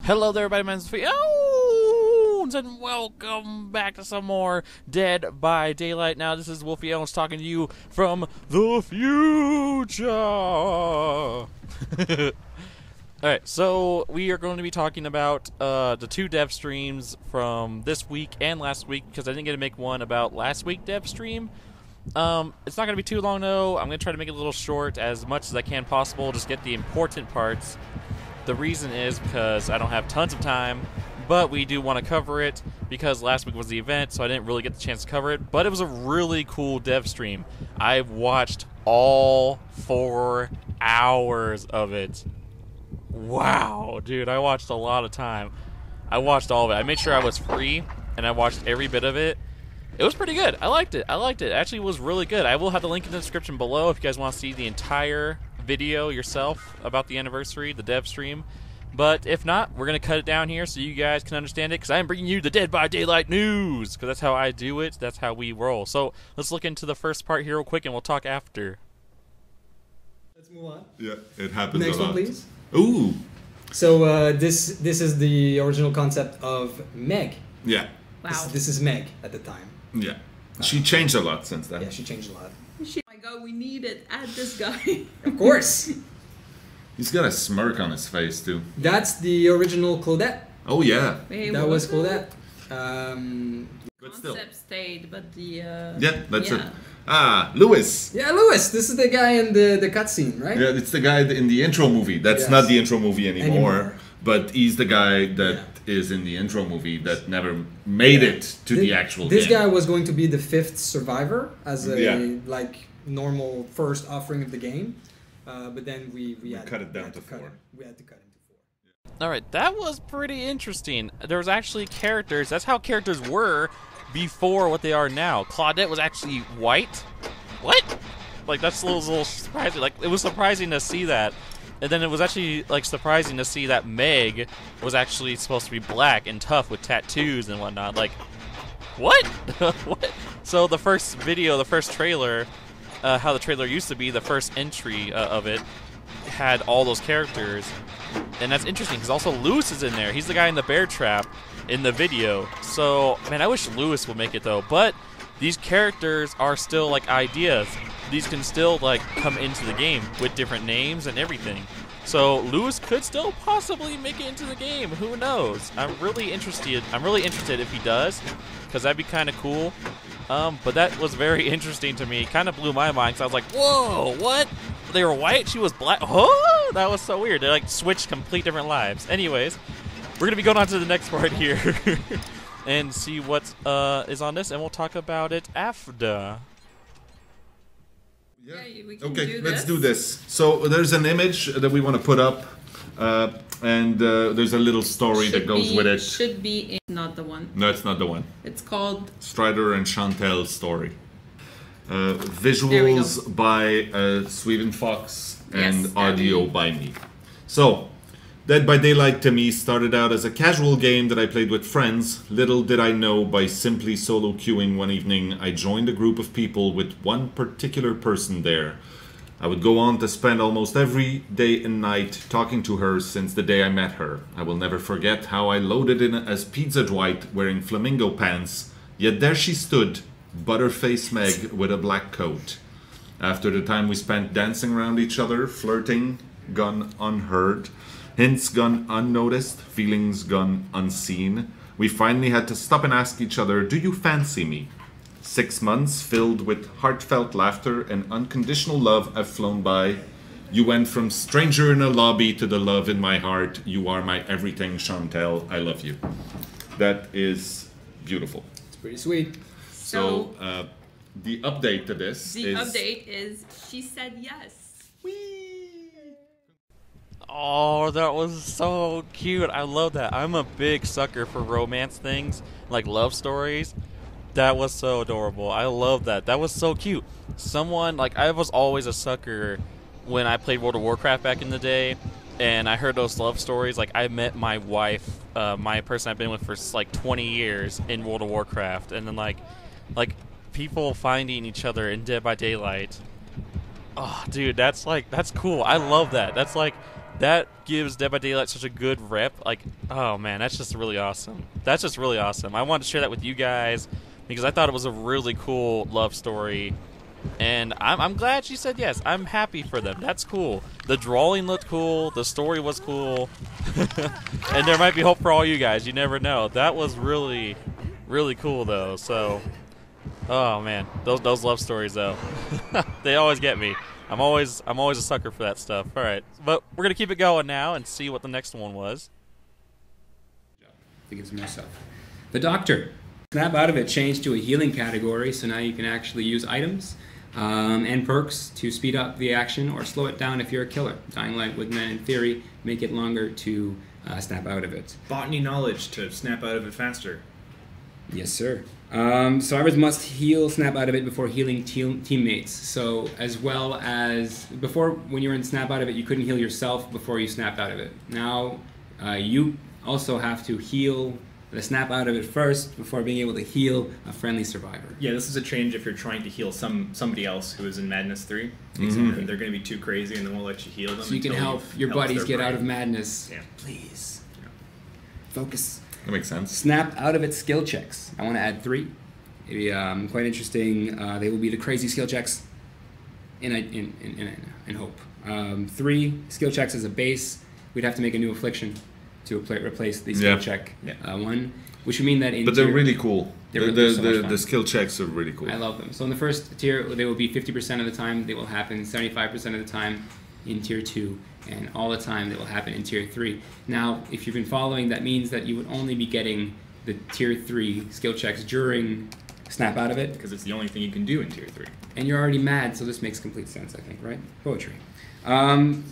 Hello there, everybody. My name is Wolfyowns, and welcome back to some more Dead by Daylight. Now, this is Wolfyowns talking to you from the future. Alright, so we are going to be talking about the two dev streams from this week and last week, because I didn't get to make one about last week dev stream. It's not going to be too long, though. I'm going to try to make it a little short, as much as I can possible, just get the important parts. The reason is because I don't have tons of time, but we do want to cover it because last week was the event, so I didn't really get the chance to cover it. But it was a really cool dev stream. I've watched all 4 hours of it. Wow, dude, I watched a lot of time. I watched all of it. I made sure I was free, and I watched every bit of it. It was pretty good. I liked it. Actually, it was really good. I will have the link in the description below if you guys want to see the entire video yourself about the anniversary, the dev stream. But if not, we're going to cut it down here so you guys can understand it, because I am bringing you the Dead by Daylight news, because that's how I do it. That's how we roll. So let's look into the first part here real quick, and we'll talk after. Let's move on. Yeah, it happens Next a lot. one, please. Ooh. So this is the original concept of Meg. Yeah. Wow. This is Meg at the time. Yeah. She changed a lot since then. Yeah, she changed a lot. Oh my god, we need it. Add this guy. Of course. He's got a smirk on his face too. That's the original Claudette. Oh yeah. Wait, That what was it? Claudette. But still. Concept stayed, but the Yeah, that's it. Ah, Lewis. Yeah, Lewis. This is the guy in the cutscene, right? Yeah, it's the guy in the intro movie. That's Yes. not the intro movie anymore. But he's the guy that is in the intro movie that never made it to the actual This game. guy was going to be the 5th survivor as a Yeah. like normal first offering of the game, but then we had cut it down we had to cut 4. it. We had to cut it to 4. Alright, that was pretty interesting. There was actually characters. That's how characters were before what they are now. Claudette was actually white. What? Like, that's a little surprising. Like, it was surprising to see that. And then it was actually, like, surprising to see that Meg was actually supposed to be black and tough with tattoos and whatnot. Like, what? What? So the first video, the first trailer, how the trailer used to be, the first entry of it, had all those characters. And that's interesting, because also Lewis is in there. He's the guy in the bear trap in the video. So, man, I wish Lewis would make it, though. But these characters are still, like, ideas. These can still, like, come into the game with different names and everything. So Lewis could still possibly make it into the game. Who knows? I'm really interested if he does, because that'd be kind of cool. But that was very interesting to me. Kind of blew my mind, because I was like, whoa, what? They were white, she was black. Oh, that was so weird. They, like, switched complete different lives. Anyways, we're going to be going on to the next part here and see what is on this, and we'll talk about it after. Yeah. Yeah, we can Okay, do let's this. do this. So there's an image that we want to put up, and there's a little story that goes with it. Should be not the one. No, it's not the one. It's called Strider and Chantel's story. There we Visuals go. by Sweven Fox and Yes, audio and- by me. So, Dead by Daylight to me started out as a casual game that I played with friends. Little did I know, by simply solo queuing one evening, I joined a group of people with one particular person there. I would go on to spend almost every day and night talking to her since the day I met her. I will never forget how I loaded in as Pizza Dwight wearing flamingo pants, yet there she stood, Butterface Meg with a black coat. After the time we spent dancing around each other, flirting gone unheard, hints gone unnoticed, feelings gone unseen, we finally had to stop and ask each other, do you fancy me? 6 months filled with heartfelt laughter and unconditional love have flown by. You went from stranger in a lobby to the love in my heart. You are my everything, Chantel. I love you. That is beautiful. It's pretty sweet. So the update to this the is... update is she said yes. Oh, that was so cute. I love that. I'm a big sucker for romance things, like love stories. That was so adorable. I love that. That was so cute. Someone, like, I was always a sucker when I played World of Warcraft back in the day, and I heard those love stories. Like, I met my wife, my person I've been with for, like, 20 years in World of Warcraft, and then, like people finding each other in Dead by Daylight. Oh, dude, that's cool. I love that. That's that gives Dead by Daylight such a good rep. Like, oh man, that's just really awesome. That's just really awesome. I wanted to share that with you guys because I thought it was a really cool love story. And I'm glad she said yes. I'm happy for them. That's cool. The drawing looked cool. The story was cool. And there might be hope for all you guys. You never know. That was really, really cool, though. So, oh, man. Those love stories, though. They always get me. I'm always a sucker for that stuff. All right. But we're going to keep it going now and see what the next one was. Think it's myself. The Doctor. Snap Out of It changed to a healing category, so now you can actually use items and perks to speed up the action or slow it down if you're a killer. Dying Light would then, in theory, make it longer to snap out of it. Botany knowledge to snap out of it faster. Yes, sir. Survivors must heal Snap Out of It before healing teammates. So, as well as before, when you were in Snap Out of It, you couldn't heal yourself before you snapped out of it. Now, you also have to heal the snap out of it first before being able to heal a friendly survivor. Yeah, this is a change if you're trying to heal somebody else who is in Madness 3. Mm-hmm. They're going to be too crazy and they won't let you heal them. So you can help your buddies get out of madness. Yeah. Please. Yeah. Focus. That makes sense. Snap out of it skill checks. I want to add 3. Maybe quite interesting. They will be the crazy skill checks in hope. 3 skill checks as a base. We'd have to make a new affliction to replace the skill check 1, which would mean that in But they're really cool. The the skill checks are really cool. I love them. So in the first tier, they will be 50% of the time. They will happen 75% of the time in tier 2, and all the time they will happen in tier 3. Now, if you've been following, that means that you would only be getting the tier 3 skill checks during snap out of it. Because it's the only thing you can do in tier 3. And you're already mad, so this makes complete sense, I think, right? Poetry.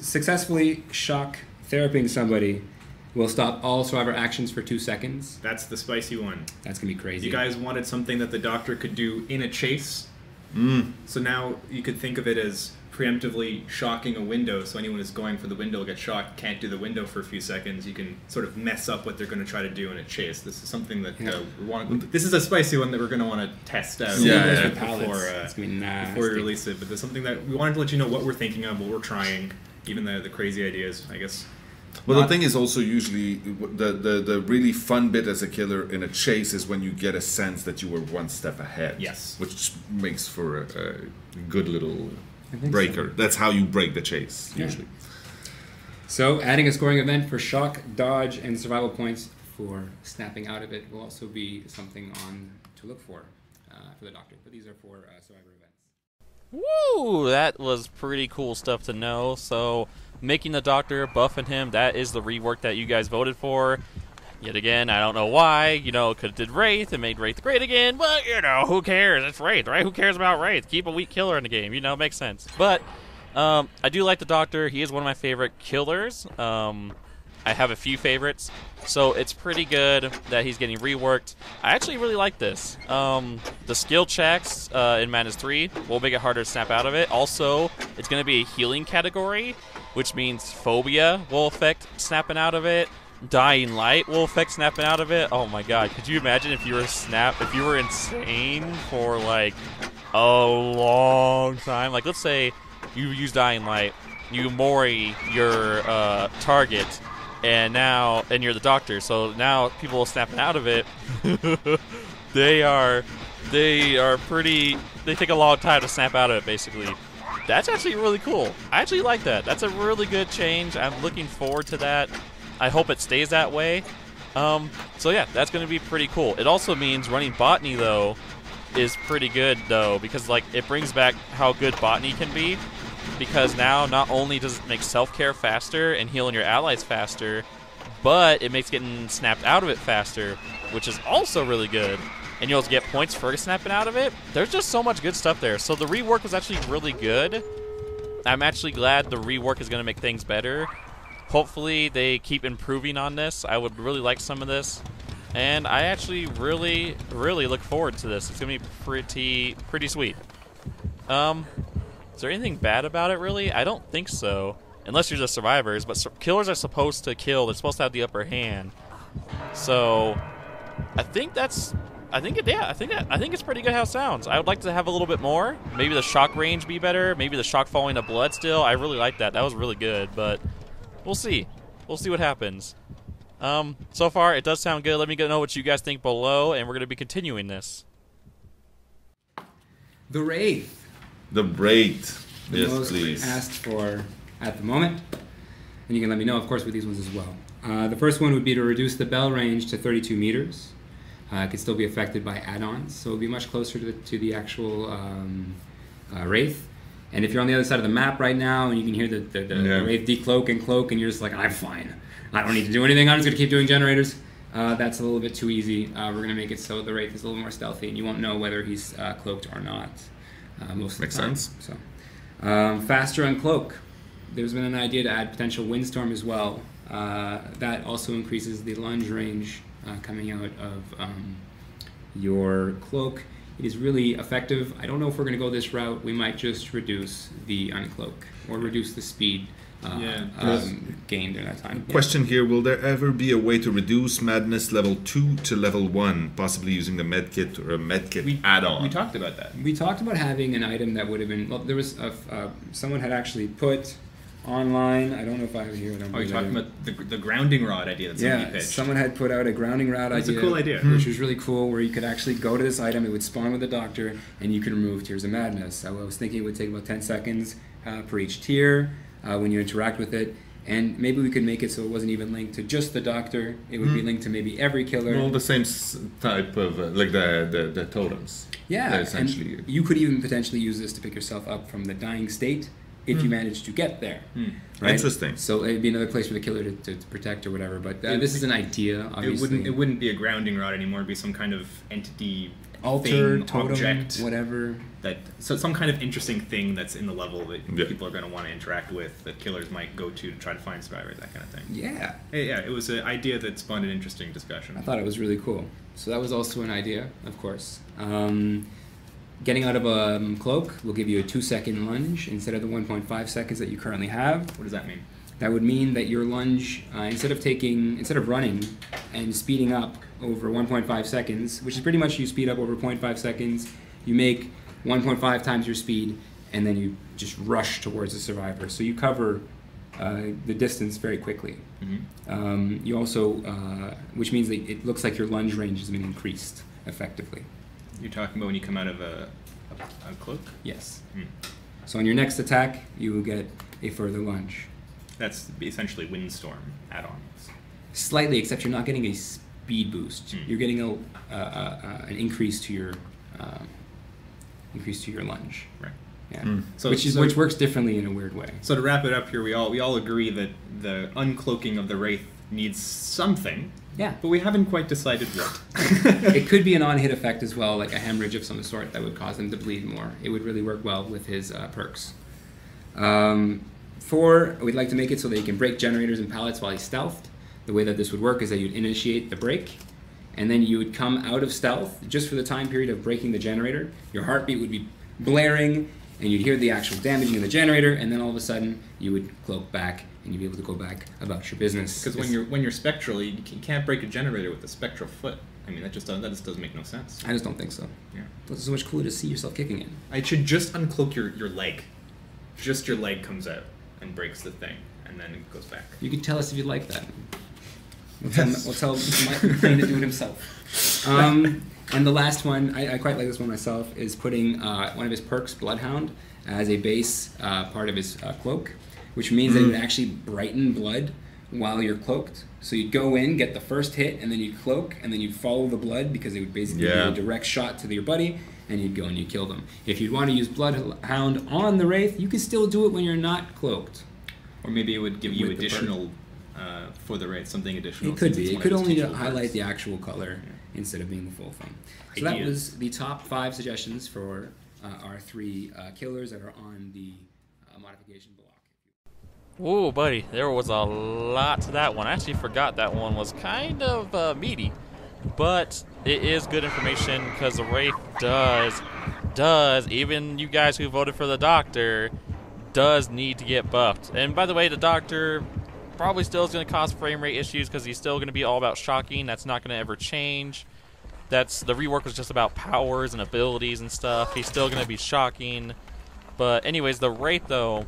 Successfully shock therapying somebody will stop all survivor actions for 2 seconds. That's the spicy one. That's going to be crazy. You guys wanted something that the Doctor could do in a chase. So now you could think of it as preemptively shocking a window, so anyone who's going for the window will get shocked, can't do the window for a few seconds. You can sort of mess up what they're going to try to do in a chase. This is something that we want. This is a spicy one that we're going to want to test out before we release it. But there's something that we wanted to let you know what we're thinking of, what we're trying, even the crazy ideas, I guess. Well, the thing is also usually the really fun bit as a killer in a chase is when you get a sense that you were one step ahead. Yes. Which makes for a good little breaker. So. That's how you break the chase, usually. So, adding a scoring event for shock, dodge, and survival points for snapping out of it will also be something to look for the Doctor. But these are for survivor events. Woo! That was pretty cool stuff to know. So, making the Doctor, buffing him, that is the rework that you guys voted for. Yet again, I don't know why. You know, could have did Wraith and made Wraith great again, but, you know, who cares? It's Wraith, right? Who cares about Wraith? Keep a weak killer in the game, you know, makes sense. But I do like the Doctor. He is one of my favorite killers. I have a few favorites, so it's pretty good that he's getting reworked. I actually really like this. The skill checks in Madness 3 will make it harder to snap out of it. Also, it's going to be a healing category, which means Phobia will affect snapping out of it. Dying Light will affect snapping out of it. Oh my god, could you imagine if you were insane for like a long time? Like, let's say you use Dying Light, you mori your target, and you're the Doctor, so now people are snapping out of it. they take a long time to snap out of it, basically. That's actually really cool. I actually like that. That's a really good change. I'm looking forward to that. I hope it stays that way. So yeah, that's going to be pretty cool. It also means running Botany, though, is pretty good, though, because like it brings back how good Botany can be. Because now not only does it make self-care faster and healing your allies faster, but it makes getting snapped out of it faster, which is also really good. And you'll get points for snapping out of it. There's just so much good stuff there. So the rework was actually really good. I'm actually glad the rework is going to make things better. Hopefully they keep improving on this. I would really like some of this. And I actually really, really look forward to this. It's going to be pretty sweet. Is there anything bad about it, really? I don't think so. Unless you're just survivors. But killers are supposed to kill. They're supposed to have the upper hand. So I think it's pretty good how it sounds. I would like to have a little bit more. Maybe the shock range be better. Maybe the shock falling to blood still. I really like that. That was really good, but we'll see. We'll see what happens. So far, it does sound good. Let me know what you guys think below, and we're going to be continuing this. The Wraith. The Wraith. The Yes, most please. asked for at the moment. And you can let me know, of course, with these ones as well. The first one would be to reduce the bell range to 32 meters. It could still be affected by add-ons, so it would be much closer to the actual Wraith. And if you're on the other side of the map right now and you can hear the Wraith decloak and cloak and you're just like, I'm fine. I don't need to do anything. I'm just going to keep doing generators. That's a little bit too easy. We're going to make it so the Wraith is a little more stealthy and you won't know whether he's cloaked or not most of the Makes time. sense. So, faster uncloak. There's been an idea to add potential windstorm as well. That also increases the lunge range coming out of your cloak. It is really effective. I don't know if we're going to go this route. We might just reduce the uncloak or reduce the speed gained in that time. Question here, will there ever be a way to reduce Madness level 2 to level 1, possibly using the medkit or a medkit add-on? We talked about that. We talked about having an item that would have been, well, there was, someone had actually put online, I don't know if I have it here. You're talking about the grounding rod idea that somebody pitched. Someone had put out a grounding rod idea. It's a cool idea. Which was really cool, where you could actually go to this item, it would spawn with the doctor, and you could remove Tears of Madness. I was thinking it would take about 10 seconds per each tier when you interact with it. And maybe we could make it so it wasn't even linked to just the doctor. It would be linked to maybe every killer. Well, the same type of, like the totems. Yeah, essentially. and you could even potentially use this to pick yourself up from the dying state if you manage to get there. Right? Interesting. So it'd be another place for the killer to protect or whatever. But this is an idea, obviously. It wouldn't be a grounding rod anymore. It'd be some kind of entity, altar, thing, totem, object, whatever. So some kind of interesting thing that's in the level that people are going to want to interact with, that killers might go to try to find survivors, that kind of thing. Yeah. Yeah, it was an idea that spawned an interesting discussion. I thought it was really cool. So that was also an idea, of course. Getting out of a cloak will give you a 2-second lunge instead of the 1.5 seconds that you currently have. What does that mean? That would mean that your lunge, instead of running and speeding up over 1.5 seconds, which is pretty much you speed up over 0.5 seconds, you make 1.5 times your speed, and then you just rush towards the survivor. So you cover the distance very quickly. Mm-hmm. You also, which means that it looks like your lunge range has been increased effectively. You're talking about when you come out of a cloak? Yes. So on your next attack, you will get a further lunge. That's essentially windstorm add-ons. Slightly, except you're not getting a speed boost. You're getting an increase to your lunge. Right. Yeah. So, which works differently in a weird way. So to wrap it up here, we all agree that the uncloaking of the Wraith needs something. Yeah. But we haven't quite decided what. It could be an on-hit effect as well, like a hemorrhage of some sort that would cause him to bleed more. It would really work well with his perks. 4, we'd like to make it so that he can break generators and pallets while he's stealthed. The way that this would work is that you'd initiate the break, and then you would come out of stealth just for the time period of breaking the generator. Your heartbeat would be blaring, and you'd hear the actual damaging of the generator, and then all of a sudden you would cloak back, and you'd be able to go back about your business. Because when you're spectral, you can't break a generator with a spectral foot. I mean, that just doesn't make no sense. I just don't think so. Yeah. It's so much cooler to see yourself kicking it. I should just uncloak your leg. Just your leg comes out and breaks the thing, and then it goes back. You can tell us if you'd like that. We'll tell Mike McLean to do it himself. And the last one, I quite like this one myself, is putting one of his perks, Bloodhound, as a base part of his cloak, which means that it would actually brighten blood while you're cloaked. So you'd go in, get the first hit, and then you'd cloak, and then you'd follow the blood because it would basically be a direct shot to your buddy, and you'd go and you'd kill them. If you'd want to use Bloodhound on the Wraith, you can still do it when you're not cloaked. Or maybe it would give you additional, for the Wraith, something additional. It could be. It could only highlight the actual color instead of being the full thing. So that was the top 5 suggestions for our 3 killers that are on the modification block. Whoa, buddy, there was a lot to that one. I actually forgot that one was kind of meaty, but it is good information because the Wraith does, even you guys who voted for the Doctor, does need to get buffed. And by the way, the Doctor probably still is going to cause frame rate issues because he's still going to be all about shocking. That's not going to ever change. The rework was just about powers and abilities and stuff. He's still going to be shocking. But anyways, the Wraith though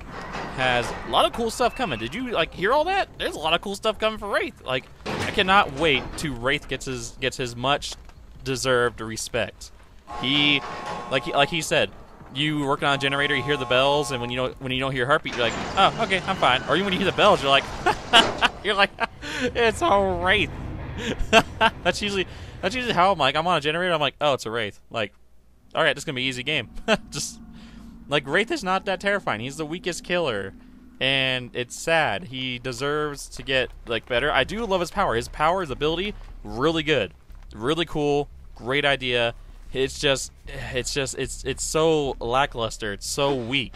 has a lot of cool stuff coming. Did you like hear all that? There's a lot of cool stuff coming for Wraith. Like, I cannot wait till Wraith gets his much deserved respect. Like he said, you working on a generator, you hear the bells, and when you don't hear heartbeat, you're like, oh, okay, I'm fine. Or even when you hear the bells, you're like, it's a Wraith. that's usually how I'm like. I'm on a generator, I'm like, oh, it's a Wraith. Like, all right, this is gonna be an easy game. Just like Wraith is not that terrifying. He's the weakest killer, and it's sad. He deserves to get like better. I do love his power. His power, his ability, really good, really cool, great idea. It's so lackluster. It's so weak.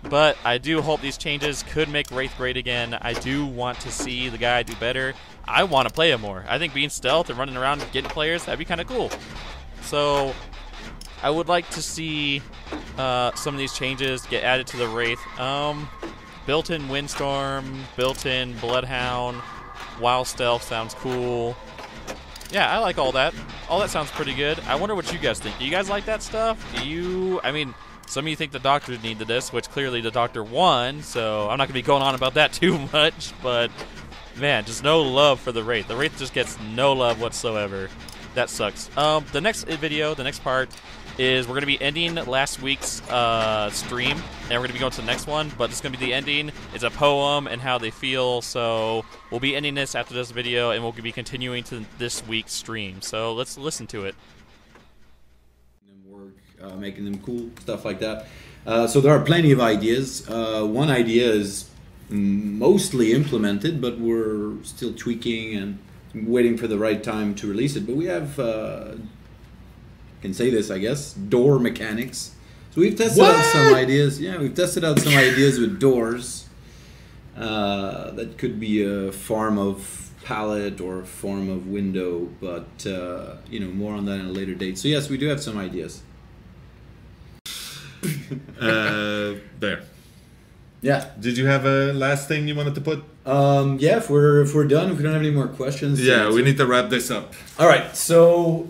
But I do hope these changes could make Wraith great again. I do want to see the guy do better. I want to play him more. I think being stealth and running around getting players, that'd be kind of cool. So I would like to see some of these changes get added to the Wraith. Built-in Windstorm, built-in Bloodhound, Wild Stealth sounds cool. Yeah, I like all that. All that sounds pretty good. I wonder what you guys think. Do you guys like that stuff? I mean, some of you think the Doctor needed this, which clearly the Doctor won, so I'm not going to be going on about that too much, but man, just no love for the Wraith. The Wraith just gets no love whatsoever. That sucks. The next video, the next part, is we're going to be ending last week's stream, and we're going to be going to the next one, but it's going to be the ending. It's a poem and how they feel, so we'll be ending this after this video, and we'll be continuing to this week's stream. So let's listen to it. Work, making them cool, stuff like that. So there are plenty of ideas. One idea is mostly implemented, but we're still tweaking and waiting for the right time to release it. But we have... can say this, I guess, door mechanics. So we've tested out some ideas. Yeah, we've tested out some ideas with doors. That could be a form of pallet or a form of window, but you know, more on that at a later date. So yes, we do have some ideas. There. Yeah. Did you have a last thing you wanted to put? Yeah, if we're done, if we don't have any more questions. Yeah, we need to wrap this up. All right, so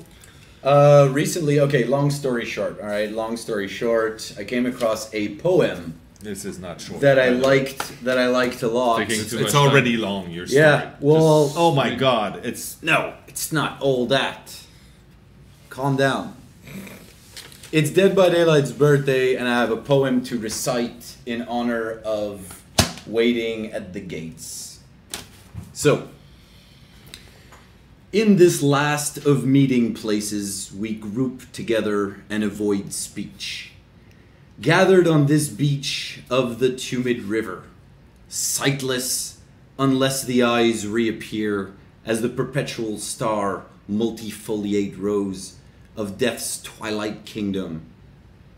recently, okay, long story short, all right, long story short, I came across a poem. This is not short. That I liked a lot. It's already long, your story. Yeah, well... Just, oh my god, it's... No, it's not all that. Calm down. It's Dead by Daylight's birthday, and I have a poem to recite in honor of waiting at the gates. So... In this last of meeting places, we group together and avoid speech. Gathered on this beach of the tumid river, sightless unless the eyes reappear as the perpetual star multifoliate rose of death's twilight kingdom,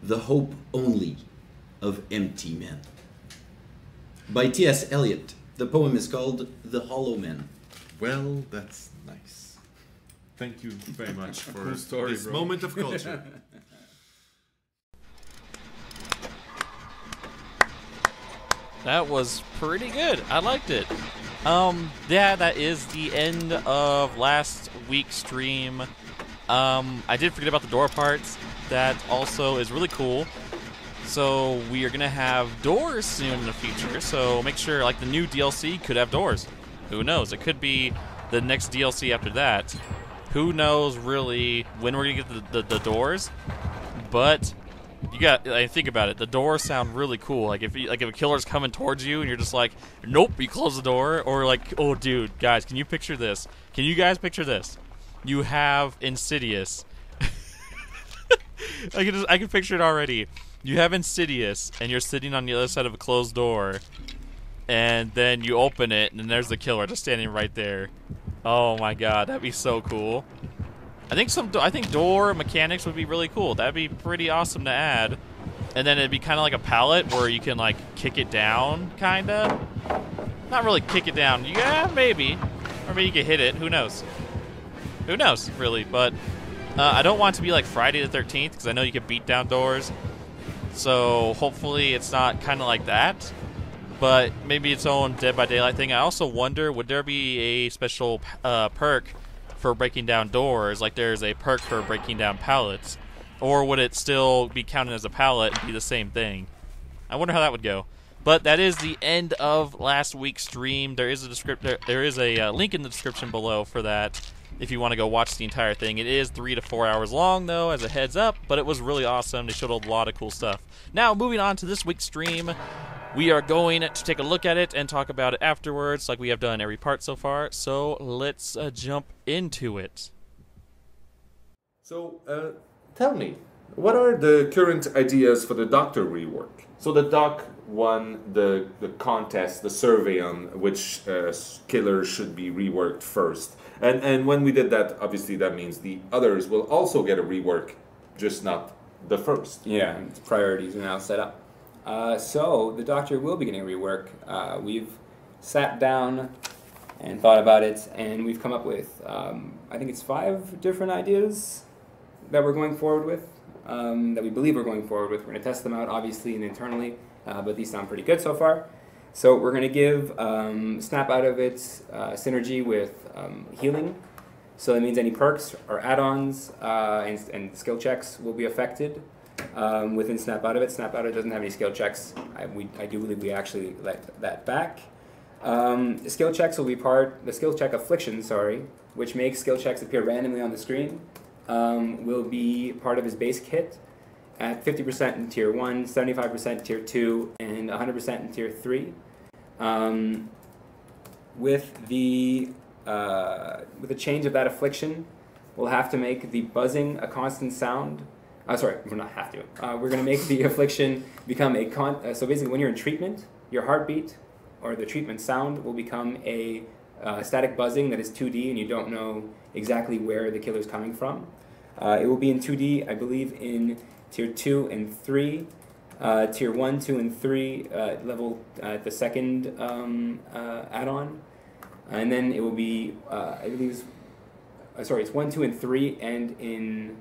the hope only of empty men. By T.S. Eliot. The poem is called The Hollow Men. Well, that's nice. Thank you very much for Cool story, this bro. moment of culture. That was pretty good. I liked it. Yeah, that is the end of last week's stream. I did forget about the door parts. That also is really cool. So we are gonna have doors soon in the future. So make sure, like, the new DLC could have doors. Who knows? It could be the next DLC after that. Who knows really when we're gonna get the doors? But you got, like, think about it. The doors sound really cool. Like if a killer's coming towards you and you're just like, nope, you close the door, or like, oh dude, guys, can you picture this? Can you guys picture this? You have Insidious. I can picture it already. You have Insidious, and you're sitting on the other side of a closed door, and then you open it, and then there's the killer just standing right there. Oh my god, that'd be so cool. I think door mechanics would be really cool. That'd be pretty awesome to add. And then it'd be kind of like a pallet where you can, like, kick it down, kind of. Not really kick it down. Yeah, maybe. Or maybe you can hit it. Who knows? Who knows, really? But I don't want it to be like Friday the 13th, because I know you can beat down doors. So hopefully it's not kind of like that. But maybe its own Dead by Daylight thing. I also wonder, would there be a special perk for breaking down doors, like there's a perk for breaking down pallets? Or would it still be counted as a pallet and be the same thing? I wonder how that would go. But that is the end of last week's stream. There is a link in the description below for that if you want to go watch the entire thing. It is 3 to 4 hours long, though, as a heads up, but it was really awesome. They showed a lot of cool stuff. Now, moving on to this week's stream, we are going to take a look at it and talk about it afterwards, like we have done every part so far. So let's jump into it. So, tell me, what are the current ideas for the Doctor rework? So the Doc won the contest, the survey on which killers should be reworked first. And when we did that, obviously that means the others will also get a rework, just not the first. Yeah, priorities are now set up. So the Doctor will be getting a rework. We've sat down and thought about it, and we've come up with, I think it's 5 different ideas that we're going forward with, that we believe we're going forward with. We're going to test them out, obviously, and internally, but these sound pretty good so far. So we're going to give Snap Out of It synergy with healing. So that means any perks or add-ons and skill checks will be affected within Snap Out of It. Snap Out of It doesn't have any skill checks. I do believe we actually let that back. The skill checks will be the skill check affliction, which makes skill checks appear randomly on the screen, will be part of his base kit at 50% in Tier 1, 75% in Tier 2, and 100% in Tier 3. With the change of that affliction, we'll have to make the buzzing a constant sound. Sorry, we're not have to. We're going to make the affliction become so basically when you're in treatment, your heartbeat or the treatment sound will become a static buzzing that is 2D and you don't know exactly where the killer's coming from. It will be in 2D, I believe, in Tier 2 and 3. Tier 1, 2, and 3 level the second add-on. And then it will be, I believe, it's 1, 2, and 3, and in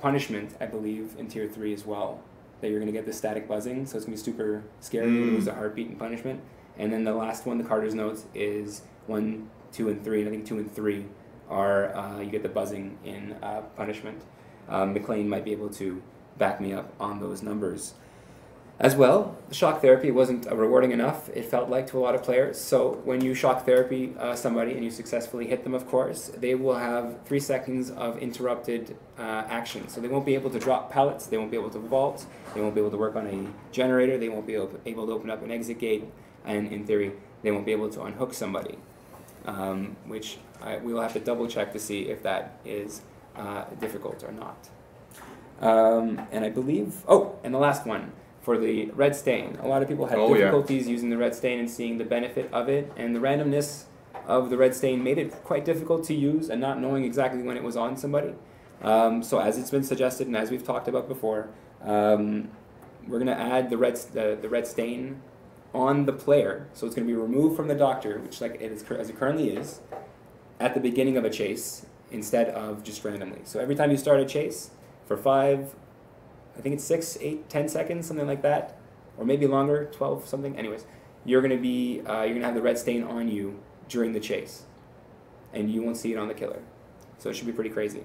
punishment, I believe, in Tier 3 as well, that you're going to get the static buzzing, so it's going to be super scary when you lose a heartbeat in punishment. And then the last one, the Carter's Notes, is 1, 2, and 3, and I think 2 and 3 are, you get the buzzing in punishment. McLean might be able to back me up on those numbers. As well, the shock therapy wasn't rewarding enough, it felt like, to a lot of players. So when you shock therapy somebody and you successfully hit them, of course, they will have 3 seconds of interrupted action. So they won't be able to drop pallets, they won't be able to vault, they won't be able to work on a generator, they won't be able to open up an exit gate, and in theory, they won't be able to unhook somebody, which we will have to double check to see if that is difficult or not. And I believe, and the last one, for the red stain. A lot of people had difficulties using the red stain and seeing the benefit of it, and the randomness of the red stain made it quite difficult to use and not knowing exactly when it was on somebody. So as it's been suggested and as we've talked about before, we're going to add the red stain on the player. So it's going to be removed from the Doctor, which as it currently is, at the beginning of a chase instead of just randomly. So every time you start a chase, for 5, I think it's 6, 8, 10 seconds, something like that, or maybe longer, 12 something. Anyways, you're gonna have the red stain on you during the chase, and you won't see it on the killer. So it should be pretty crazy.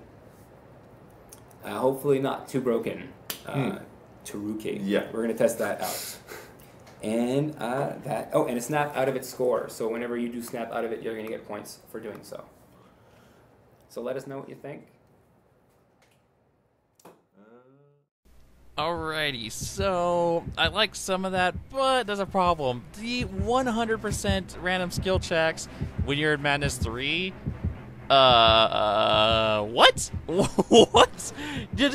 Hopefully not too broken. Taruki. Yeah. We're gonna test that out. And and a Snap Out of It score. So whenever you do Snap Out of It, you're gonna get points for doing so. So let us know what you think. Alrighty, so I like some of that, but there's a problem. The 100% random skill checks when you're in Madness 3. What? What? You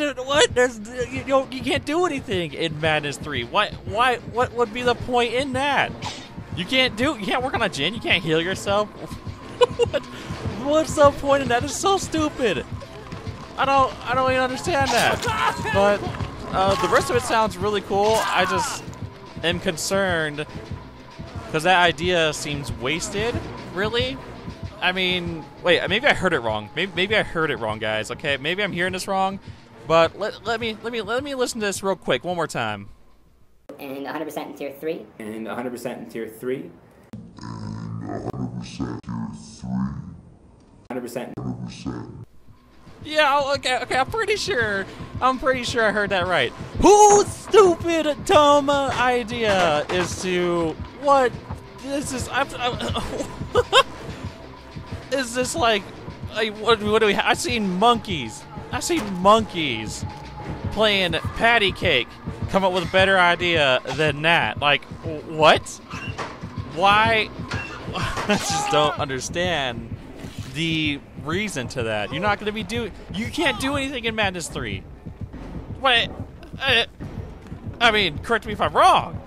can't do anything in Madness 3. Why? What would be the point in that? You can't work on a gin. You can't heal yourself. What's the point in that? It's so stupid. I don't even understand that. But the rest of it sounds really cool. I just am concerned because that idea seems wasted. Really? I mean, wait. Maybe I heard it wrong. Maybe I heard it wrong, guys. Okay, maybe I'm hearing this wrong. But let me listen to this real quick one more time. And 100% in Tier 3. And 100% in Tier 3. And 100% Tier 3. 100%. Yeah, okay, I'm pretty sure I heard that right. Whose stupid, dumb idea is to, what, this is, is this like what do we have? I've seen monkeys playing patty cake come up with a better idea than that. Like, what? Why? I just don't understand the reason to that. You're not going to be you can't do anything in Madness 3. What? I mean, correct me if I'm wrong.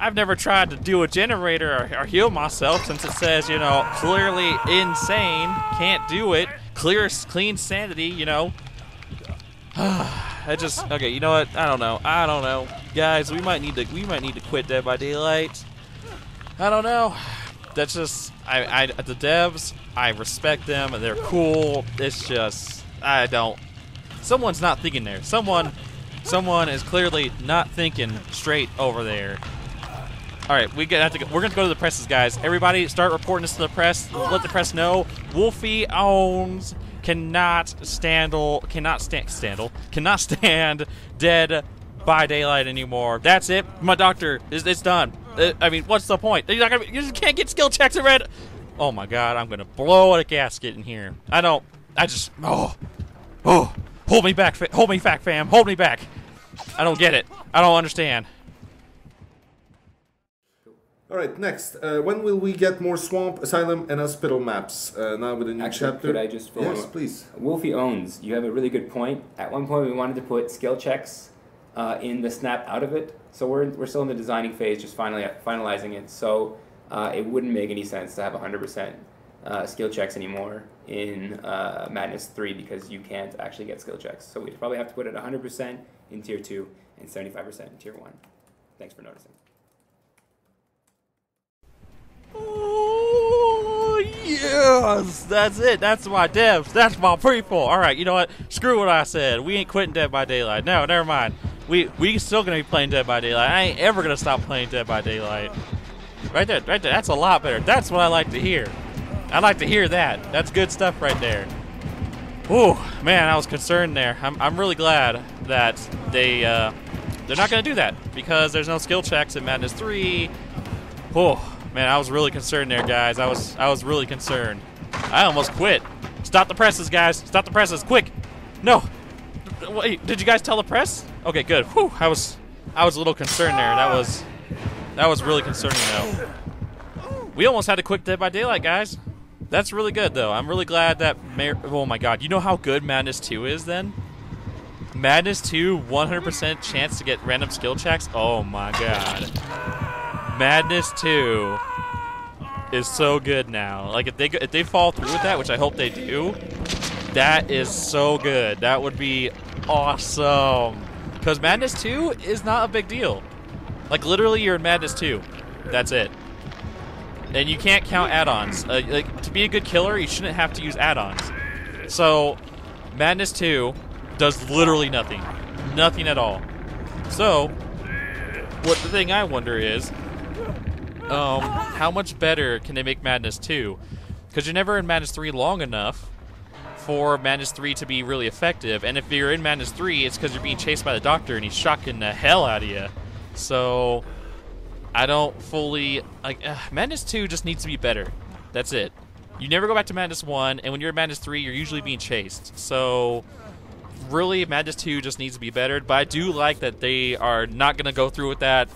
I've never tried to do a generator or heal myself since it says, you know, clearly insane, can't do it, clean sanity, you know. Okay, you know what? I don't know. Guys, we might need to quit Dead by Daylight. I don't know. That's just, the devs, I respect them, and they're cool. It's just, someone's not thinking there. Someone is clearly not thinking straight over there. All right, we're gonna go to the presses, guys. Everybody, start reporting this to the press. Let the press know Wolfyowns cannot stand Dead by Daylight anymore. That's it. My doctor, it's done. I mean, what's the point? You just can't get skill checks in red. Oh my God, I'm gonna blow a gasket in here. Hold me back, fam. Hold me back. I don't get it. I don't understand. Alright, next. When will we get more swamp, asylum, and hospital maps? Now with a new chapter? Could I just fill Yes, in? please. Wolfyowns, you have a really good point. At one point, we wanted to put skill checks in the snap out of it. So we're still in the designing phase, just finalizing it. So it wouldn't make any sense to have 100% skill checks anymore in Madness 3 because you can't actually get skill checks. So we'd probably have to put it 100% in Tier 2 and 75% in Tier 1. Thanks for noticing. Oh, yes! That's it. That's my devs. That's my people. All right, you know what? Screw what I said. We ain't quitting Dead by Daylight. No, never mind. We still gonna be playing Dead by Daylight. I ain't ever gonna stop playing Dead by Daylight. Right there. That's a lot better. That's what I like to hear. I like to hear that. That's good stuff right there. Ooh, man, I was concerned there. I'm really glad that they're not gonna do that because there's no skill checks in Madness 3. Oh. Man, I was really concerned there, guys. I was really concerned. I almost quit. Stop the presses, guys. Stop the presses, quick. No. Wait, did you guys tell the press? Okay, good. Whew, I was a little concerned there. That was really concerning though. We almost had to quit Dead by Daylight, guys. That's really good though. I'm really glad that oh my God. You know how good Madness 2 is then? Madness 2, 100% chance to get random skill checks. Oh my God. Madness 2 is so good now. Like if they fall through with that, which I hope they do, that is so good. That would be awesome. Because Madness 2 is not a big deal. Like literally, you're in Madness 2. That's it. And you can't count add-ons. Like to be a good killer, you shouldn't have to use add-ons. So Madness 2 does literally nothing. Nothing at all. So what the thing I wonder is, how much better can they make Madness 2? Because you're never in Madness 3 long enough for Madness 3 to be really effective. And if you're in Madness 3, it's because you're being chased by the Doctor and he's shocking the hell out of you. So I don't fully like. Madness 2 just needs to be better. That's it. You never go back to Madness 1, and when you're in Madness 3, you're usually being chased. So really, Madness 2 just needs to be better. But I do like that they are not going to go through with that.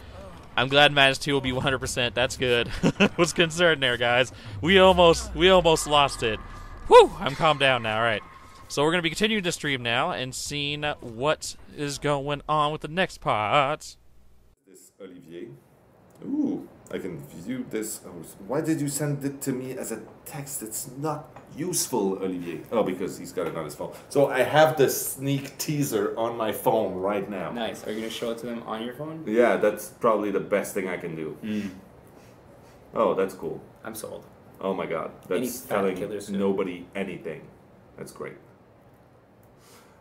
I'm glad Madness 2 will be 100%. That's good. Was concerned there, guys. We almost lost it. Whew! I'm calmed down now. All right. So we're going to be continuing the stream now and seeing what is going on with the next part. This Olivier. Ooh, I can view this. Oh, why did you send it to me as a text? It's not useful, Olivier. Oh, because he's got it on his phone. So I have the sneak teaser on my phone right now. Nice. Are you going to show it to them on your phone? Yeah, that's probably the best thing I can do. Oh, that's cool. I'm sold. Oh my God, that's telling nobody anything. That's great.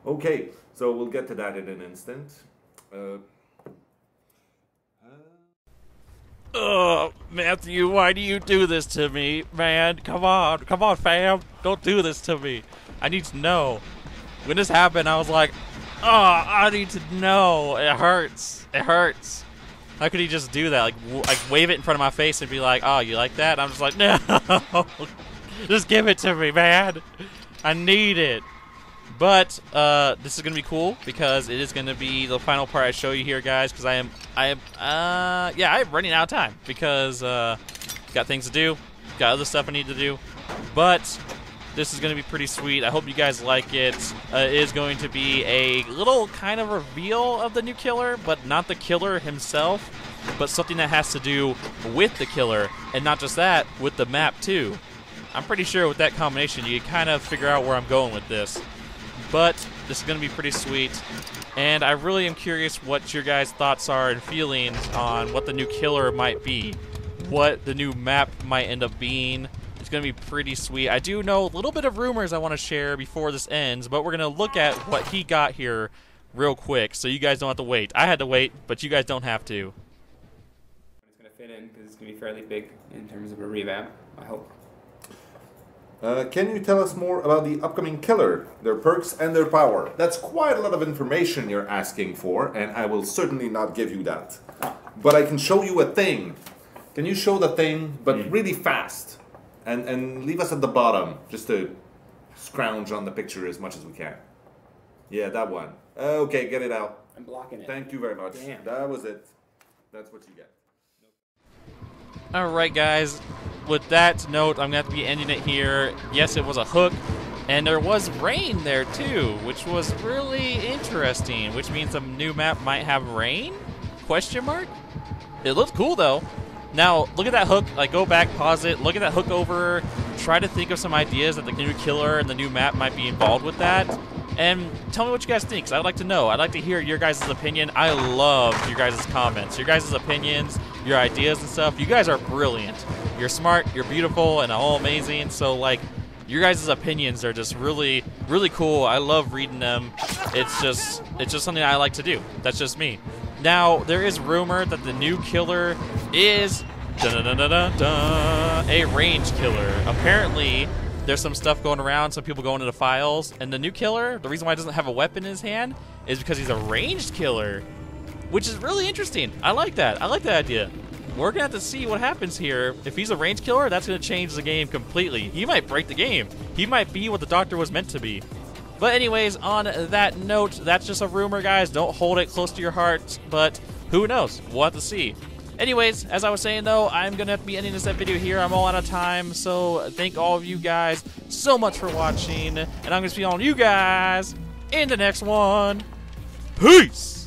Okay, so we'll get to that in an instant. Matthew, why do you do this to me, man? Come on, fam. Don't do this to me. I need to know. When this happened, I was like, oh, I need to know. It hurts. It hurts. How could he just do that? Like wave it in front of my face and be like, oh, you like that? I'm just like, no. Just give it to me, man. I need it. But this is gonna be cool because it is gonna be the final part I show you here, guys. Because I'm running out of time because got things to do, got other stuff I need to do. But this is gonna be pretty sweet. I hope you guys like it. It is going to be a little kind of reveal of the new killer, but not the killer himself, but something that has to do with the killer, and not just that, with the map too. I'm pretty sure with that combination, you can kind of figure out where I'm going with this. But this is going to be pretty sweet, and I really am curious what your guys' thoughts are and feelings on what the new killer might be, what the new map might end up being. It's going to be pretty sweet. I do know a little bit of rumors I want to share before this ends, but we're going to look at what he got here real quick, so you guys don't have to wait. I had to wait, but you guys don't have to. It's going to fit in because it's going to be fairly big in terms of a revamp, I hope. Can you tell us more about the upcoming killer, their perks and their power? That's quite a lot of information you're asking for, and I will certainly not give you that. But I can show you a thing. Can you show the thing, but really fast? And leave us at the bottom, just to scrounge on the picture as much as we can. Yeah, that one. Okay, get it out. I'm blocking it. Thank you very much. Damn. That was it. That's what you get. Alright, guys. With that note, I'm going to have to be ending it here. Yes, it was a hook, and there was rain there too, which was really interesting, which means the new map might have rain? Question mark? It looks cool, though. Now, look at that hook. Like, go back, pause it, look at that hook over, try to think of some ideas that the new killer and the new map might be involved with that. And tell me what you guys think, because I'd like to know. I'd like to hear your guys' opinion. I love your guys' comments, your guys' opinions, your ideas and stuff. You guys are brilliant. You're smart, you're beautiful, and all amazing. So, like, your guys' opinions are just really, really cool. I love reading them. It's just something I like to do. That's just me. Now, there is rumor that the new killer is a range killer. Apparently, there's some stuff going around, some people going into the files, and the new killer, the reason why he doesn't have a weapon in his hand is because he's a ranged killer, which is really interesting. I like that. I like that idea. We're going to have to see what happens here. If he's a ranged killer, that's going to change the game completely. He might break the game. He might be what the Doctor was meant to be. But anyways, on that note, that's just a rumor, guys. Don't hold it close to your heart, but who knows? We'll have to see. Anyways, as I was saying, though, I'm going to have to be ending this video here. I'm all out of time, so thank all of you guys so much for watching, and I'm going to see all you guys in the next one. Peace!